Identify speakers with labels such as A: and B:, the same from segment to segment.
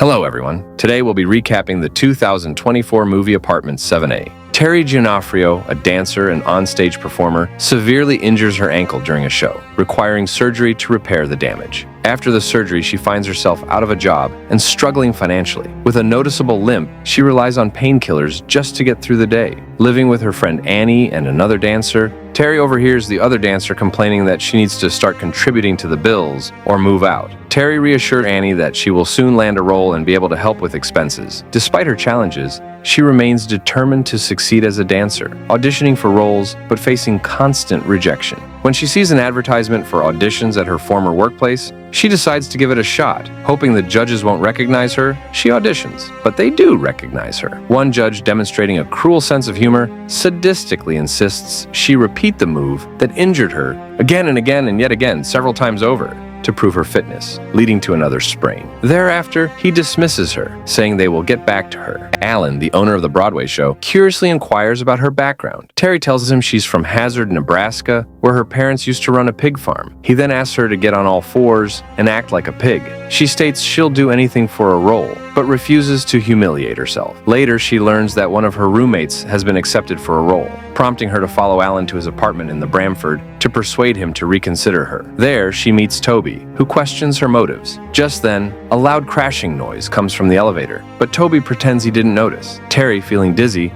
A: Hello everyone. Today we'll be recapping the 2024 movie Apartment 7A. Terry Gionoffrio, a dancer and onstage performer, severely injures her ankle during a show, requiring surgery to repair the damage. After the surgery, she finds herself out of a job and struggling financially. With a noticeable limp, she relies on painkillers just to get through the day. Living with her friend Annie and another dancer, Terry overhears the other dancer complaining that she needs to start contributing to the bills or move out. Terry reassures Annie that she will soon land a role and be able to help with expenses. Despite her challenges, she remains determined to succeed as a dancer, auditioning for roles but facing constant rejection. When she sees an advertisement for auditions at her former workplace, she decides to give it a shot. Hoping the judges won't recognize her, she auditions, but they do recognize her. One judge, demonstrating a cruel sense of humor, sadistically insists she repeat the move that injured her again and again and yet again several times over to prove her fitness, leading to another sprain. Thereafter, he dismisses her, saying they will get back to her. Alan, the owner of the Broadway show, curiously inquires about her background. Terry tells him she's from Hazard, Nebraska, where her parents used to run a pig farm. He then asks her to get on all fours and act like a pig. She states she'll do anything for a role, but refuses to humiliate herself. Later, she learns that one of her roommates has been accepted for a role, prompting her to follow Alan to his apartment in the Bramford to persuade him to reconsider her. There, she meets Toby, who questions her motives. Just then, a loud crashing noise comes from the elevator, but Toby pretends he didn't notice. Terry, feeling dizzy,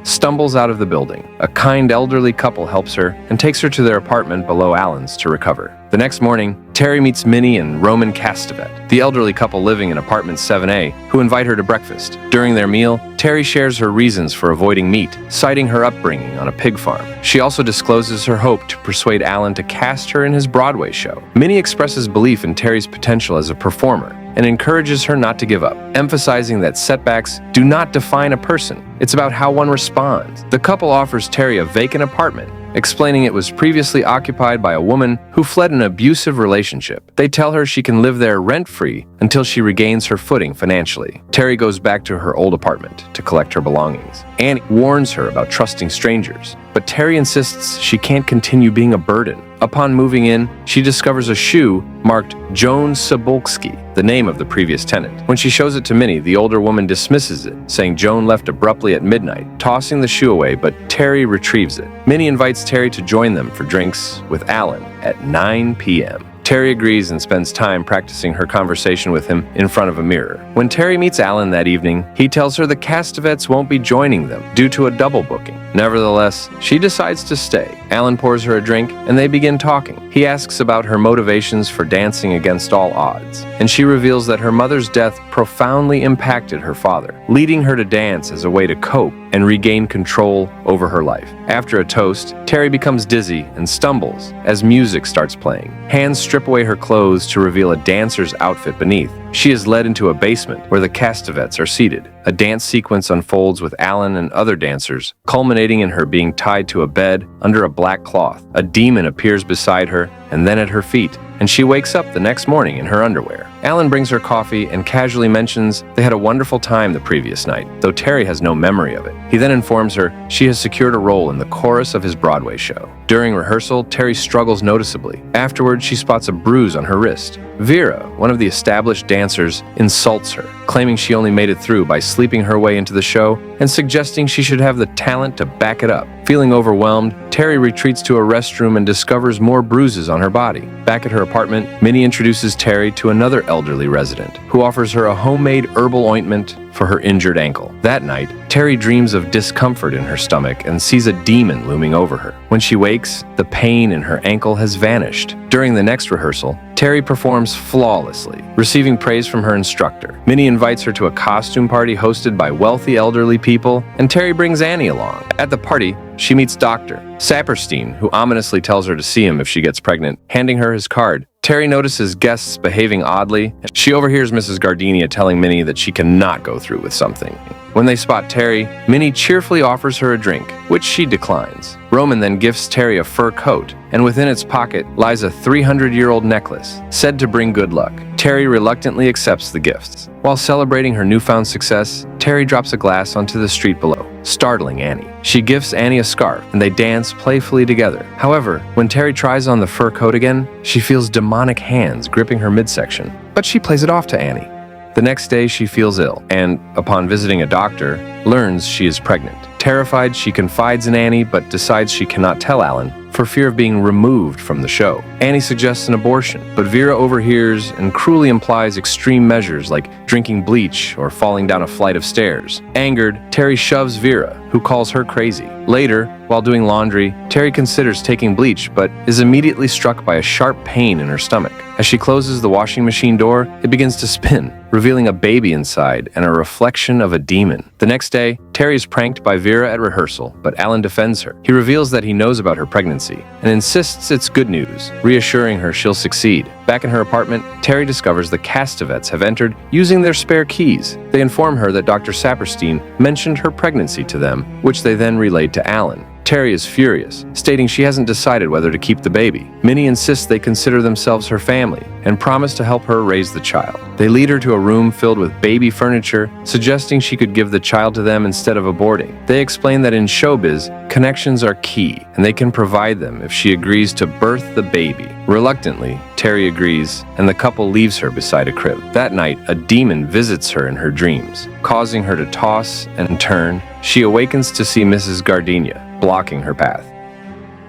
A: stumbles out of the building. A kind elderly couple helps her and takes her to their apartment below Alan's to recover. The next morning, Terry meets Minnie and Roman Castevet, the elderly couple living in apartment 7A, who invite her to breakfast. During their meal, Terry shares her reasons for avoiding meat, citing her upbringing on a pig farm. She also discloses her hope to persuade Alan to cast her in his Broadway show. Minnie expresses belief in Terry's potential as a performer and encourages her not to give up, emphasizing that setbacks do not define a person. It's about how one responds. The couple offers Terry a vacant apartment, explaining it was previously occupied by a woman who fled an abusive relationship. They tell her she can live there rent-free until she regains her footing financially. Terry goes back to her old apartment to collect her belongings. Annie warns her about trusting strangers, but Terry insists she can't continue being a burden. Upon moving in, she discovers a shoe marked Joan Sobolski, the name of the previous tenant. When she shows it to Minnie, the older woman dismisses it, saying Joan left abruptly at midnight, tossing the shoe away, but Terry retrieves it. Minnie invites Terry to join them for drinks with Alan at 9 p.m. Terry agrees and spends time practicing her conversation with him in front of a mirror. When Terry meets Alan that evening, he tells her the Castevets won't be joining them due to a double booking. Nevertheless, she decides to stay. Alan pours her a drink and they begin talking. He asks about her motivations for dancing against all odds, and she reveals that her mother's death profoundly impacted her father, leading her to dance as a way to cope and regain control over her life. After a toast, Terry becomes dizzy and stumbles as music starts playing. Hands strip away her clothes to reveal a dancer's outfit beneath. She is led into a basement where the Castevets are seated. A dance sequence unfolds with Alan and other dancers, culminating in her being tied to a bed under a black cloth. A demon appears beside her and then at her feet, and she wakes up the next morning in her underwear. Alan brings her coffee and casually mentions they had a wonderful time the previous night, though Terry has no memory of it. He then informs her she has secured a role in the chorus of his Broadway show. During rehearsal, Terry struggles noticeably. Afterwards, she spots a bruise on her wrist. Vera, one of the established dancers, insults her, claiming she only made it through by sleeping her way into the show and suggesting she should have the talent to back it up. Feeling overwhelmed, Terry retreats to a restroom and discovers more bruises on her body. Back at her apartment, Minnie introduces Terry to another elderly resident, who offers her a homemade herbal ointment for her injured ankle. That night, Terry dreams of discomfort in her stomach and sees a demon looming over her. When she wakes, the pain in her ankle has vanished. During the next rehearsal, Terry performs flawlessly, receiving praise from her instructor. Minnie invites her to a costume party hosted by wealthy elderly people, and Terry brings Annie along. At the party, she meets Dr. Saperstein, who ominously tells her to see him if she gets pregnant, handing her his card. Terry notices guests behaving oddly. She overhears Mrs. Gardenia telling Minnie that she cannot go through with something. When they spot Terry, Minnie cheerfully offers her a drink, which she declines. Roman then gifts Terry a fur coat, and within its pocket lies a 300-year-old necklace, said to bring good luck. Terry reluctantly accepts the gifts. While celebrating her newfound success, Terry drops a glass onto the street below, startling Annie. She gifts Annie a scarf, and they dance playfully together. However, when Terry tries on the fur coat again, she feels demonic hands gripping her midsection, but she plays it off to Annie. The next day, she feels ill, and, upon visiting a doctor, learns she is pregnant. Terrified, she confides in Annie, but decides she cannot tell Alan for fear of being removed from the show. Annie suggests an abortion, but Vera overhears and cruelly implies extreme measures like drinking bleach or falling down a flight of stairs. Angered, Terry shoves Vera, who calls her crazy. Later, while doing laundry, Terry considers taking bleach, but is immediately struck by a sharp pain in her stomach. As she closes the washing machine door, it begins to spin, revealing a baby inside and a reflection of a demon. The next day, Terry is pranked by Vera at rehearsal, but Alan defends her. He reveals that he knows about her pregnancy and insists it's good news, reassuring her she'll succeed. Back in her apartment, Terry discovers the Castevets have entered using their spare keys. They inform her that Dr. Saperstein mentioned her pregnancy to them, which they then relayed to Alan. Terry is furious, stating she hasn't decided whether to keep the baby. Minnie insists they consider themselves her family and promise to help her raise the child. They lead her to a room filled with baby furniture, suggesting she could give the child to them instead of aborting. They explain that in showbiz, connections are key, and they can provide them if she agrees to birth the baby. Reluctantly, Terry agrees, and the couple leaves her beside a crib. That night, a demon visits her in her dreams, causing her to toss and turn. She awakens to see Mrs. Gardenia blocking her path.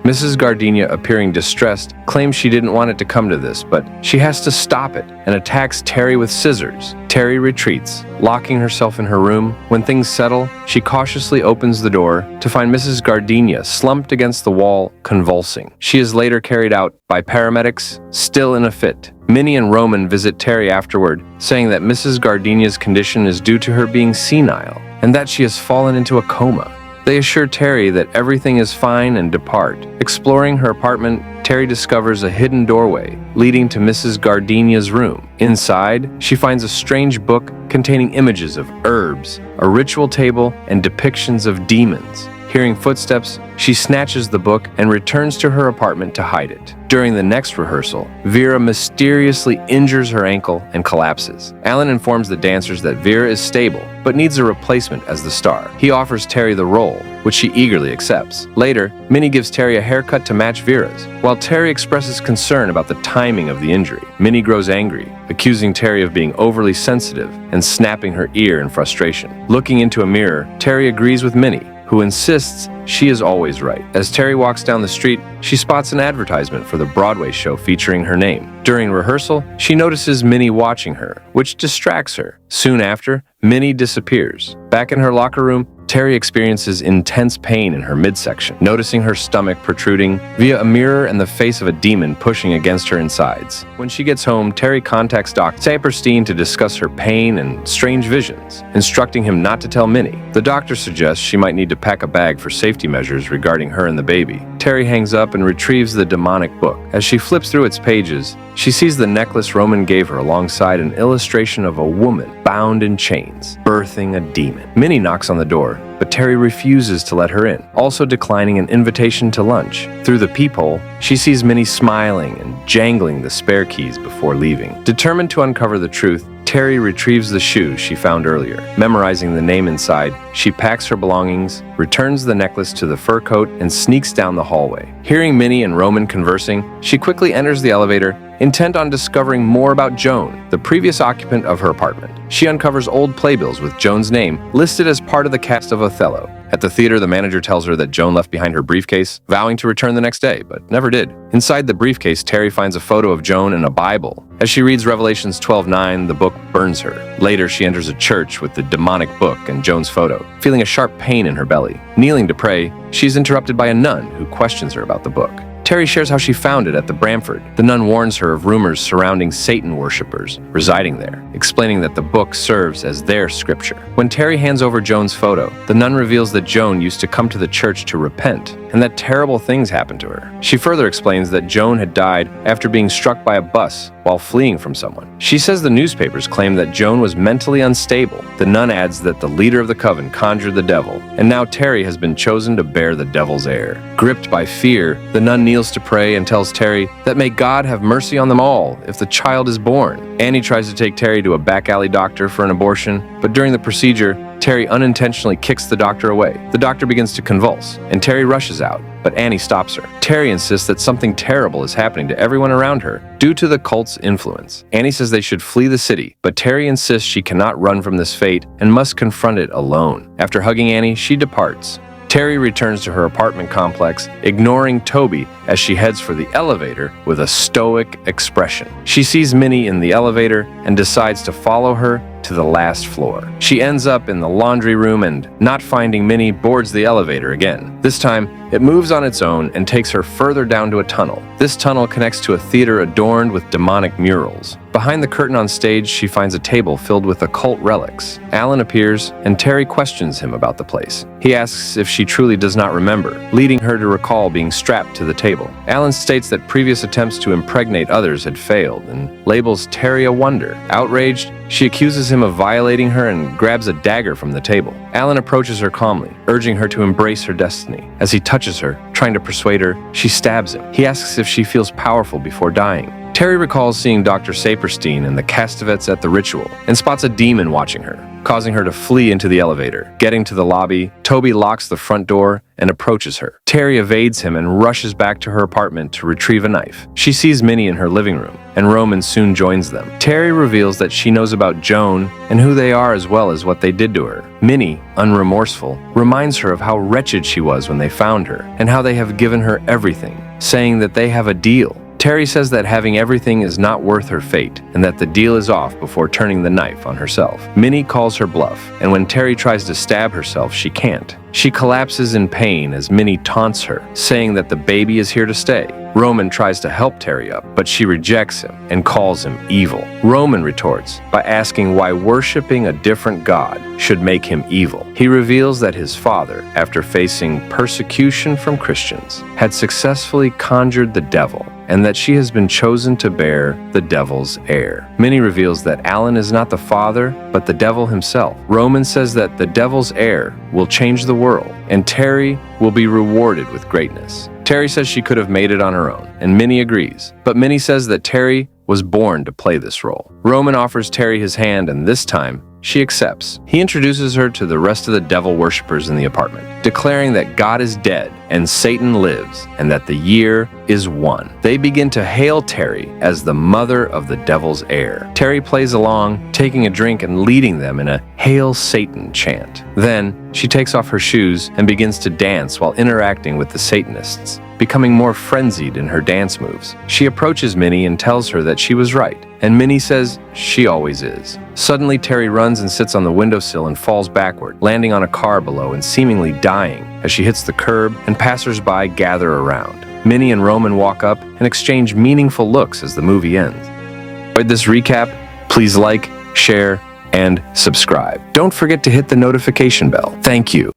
A: Mrs. Gardenia, appearing distressed, claims she didn't want it to come to this, but she has to stop it and attacks Terry with scissors. Terry retreats, locking herself in her room. When things settle, she cautiously opens the door to find Mrs. Gardenia slumped against the wall, convulsing. She is later carried out by paramedics, still in a fit. Minnie and Roman visit Terry afterward, saying that Mrs. Gardenia's condition is due to her being senile and that she has fallen into a coma. They assure Terry that everything is fine and depart. Exploring her apartment, Terry discovers a hidden doorway leading to Mrs. Gardenia's room. Inside, she finds a strange book containing images of herbs, a ritual table, and depictions of demons. Hearing footsteps, she snatches the book and returns to her apartment to hide it. During the next rehearsal, Vera mysteriously injures her ankle and collapses. Alan informs the dancers that Vera is stable, but needs a replacement as the star. He offers Terry the role, which she eagerly accepts. Later, Minnie gives Terry a haircut to match Vera's. While Terry expresses concern about the timing of the injury, Minnie grows angry, accusing Terry of being overly sensitive and snapping her ear in frustration. Looking into a mirror, Terry agrees with Minnie, who insists she is always right. As Terry walks down the street, she spots an advertisement for the Broadway show featuring her name. During rehearsal, she notices Minnie watching her, which distracts her. Soon after, Minnie disappears. Back in her locker room, Terry experiences intense pain in her midsection, noticing her stomach protruding via a mirror and the face of a demon pushing against her insides. When she gets home, Terry contacts Dr. Saperstein to discuss her pain and strange visions, instructing him not to tell Minnie. The doctor suggests she might need to pack a bag for safety measures regarding her and the baby. Terry hangs up and retrieves the demonic book. As she flips through its pages, she sees the necklace Roman gave her alongside an illustration of a woman bound in chains, birthing a demon. Minnie knocks on the door, but Terry refuses to let her in, also declining an invitation to lunch. Through the peephole, she sees Minnie smiling and jangling the spare keys before leaving. Determined to uncover the truth, Terry retrieves the shoe she found earlier. Memorizing the name inside, she packs her belongings, returns the necklace to the fur coat, and sneaks down the hallway. Hearing Minnie and Roman conversing, she quickly enters the elevator, intent on discovering more about Joan, the previous occupant of her apartment. She uncovers old playbills with Joan's name listed as part of the cast of Othello. At the theater, the manager tells her that Joan left behind her briefcase, vowing to return the next day, but never did. Inside the briefcase, Terry finds a photo of Joan and a Bible. As she reads Revelations 12:9, the book burns her. Later, she enters a church with the demonic book and Joan's photo, feeling a sharp pain in her belly. Kneeling to pray, she's interrupted by a nun who questions her about the book. Terry shares how she found it at the Bramford. The nun warns her of rumors surrounding Satan worshippers residing there, explaining that the book serves as their scripture. When Terry hands over Joan's photo, the nun reveals that Joan used to come to the church to repent, and that terrible things happened to her. She further explains that Joan had died after being struck by a bus while fleeing from someone. She says the newspapers claim that Joan was mentally unstable. The nun adds that the leader of the coven conjured the devil, and now Terry has been chosen to bear the devil's heir. Gripped by fear, the nun kneels to pray and tells Terry that may God have mercy on them all if the child is born. Annie tries to take Terry to a back alley doctor for an abortion, but during the procedure, Terry unintentionally kicks the doctor away. The doctor begins to convulse, and Terry rushes out, but Annie stops her. Terry insists that something terrible is happening to everyone around her due to the cult's influence. Annie says they should flee the city, but Terry insists she cannot run from this fate and must confront it alone. After hugging Annie, she departs. Terry returns to her apartment complex, ignoring Toby as she heads for the elevator with a stoic expression. She sees Minnie in the elevator and decides to follow her to the last floor. She ends up in the laundry room and, not finding Minnie, boards the elevator again. This time, it moves on its own and takes her further down to a tunnel. This tunnel connects to a theater adorned with demonic murals. Behind the curtain on stage, she finds a table filled with occult relics. Alan appears, and Terry questions him about the place. He asks if she truly does not remember, leading her to recall being strapped to the table. Alan states that previous attempts to impregnate others had failed and labels Terry a wonder. Outraged, she accuses him of violating her and grabs a dagger from the table. Alan approaches her calmly, urging her to embrace her destiny. As he touches her, trying to persuade her, she stabs him. He asks if she feels powerful before dying. Terry recalls seeing Dr. Saperstein and the Castevets at the ritual and spots a demon watching her, causing her to flee into the elevator. Getting to the lobby, Toby locks the front door and approaches her. Terry evades him and rushes back to her apartment to retrieve a knife. She sees Minnie in her living room, and Roman soon joins them. Terry reveals that she knows about Joan and who they are as well as what they did to her. Minnie, unremorseful, reminds her of how wretched she was when they found her and how they have given her everything, saying that they have a deal. Terry says that having everything is not worth her fate and that the deal is off before turning the knife on herself. Minnie calls her bluff, and when Terry tries to stab herself, she can't. She collapses in pain as Minnie taunts her, saying that the baby is here to stay. Roman tries to help Terry up, but she rejects him and calls him evil. Roman retorts by asking why worshiping a different god should make him evil. He reveals that his father, after facing persecution from Christians, had successfully conjured the devil, and that she has been chosen to bear the devil's heir. Minnie reveals that Alan is not the father, but the devil himself. Roman says that the devil's heir will change the world, and Terry will be rewarded with greatness. Terry says she could have made it on her own, and Minnie agrees. But Minnie says that Terry was born to play this role. Roman offers Terry his hand, and this time, she accepts. He introduces her to the rest of the devil worshippers in the apartment, declaring that God is dead and Satan lives, and that the year is one. They begin to hail Terry as the mother of the devil's heir. Terry plays along, taking a drink and leading them in a Hail Satan chant. Then, she takes off her shoes and begins to dance while interacting with the Satanists, becoming more frenzied in her dance moves. She approaches Minnie and tells her that she was right, and Minnie says she always is. Suddenly, Terry runs and sits on the windowsill and falls backward, landing on a car below and seemingly dying as she hits the curb and passers-by gather around. Minnie and Roman walk up and exchange meaningful looks as the movie ends. Enjoyed this recap? Please like, share, and subscribe. Don't forget to hit the notification bell. Thank you.